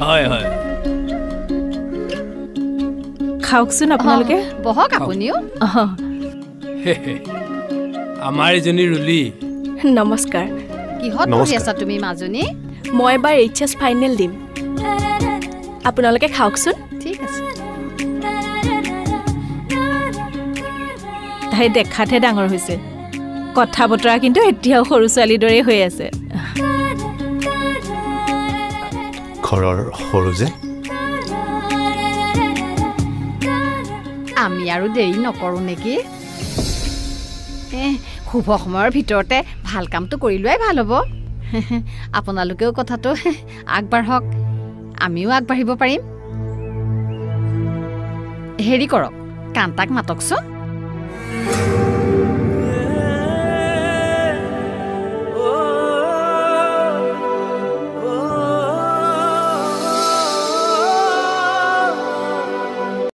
হয় হয় খাওকচোন আপোনালোকে বহক আপুনিও আমাৰ এজনী ৰুলি নমস্কাৰ কিহত পঢ়ি আছা তুমি মাজনী মই এবাৰ এইচএছ ফাইনেল দিম আপোনালোকে খাওকচোন ঠিক আছে তাই দেখাতহে ডাঙৰ হৈছে কথা বতৰা কিন্তু এতিয়াও সৰু ছোৱালীৰ দৰে হৈ আছে ঘৰৰ সৰু যে আমি আৰু দেৰি নকৰো নেকি শুভ সময়ৰ ভিতৰতে ভাল কামটো কৰি লোৱাই ভাল হ'ব আপোনালোকেও কথাটো আগবাঢ়ক আমিও আগবাঢ়িব পাৰিম হেৰি কৰক কান্তাক মাতকচোন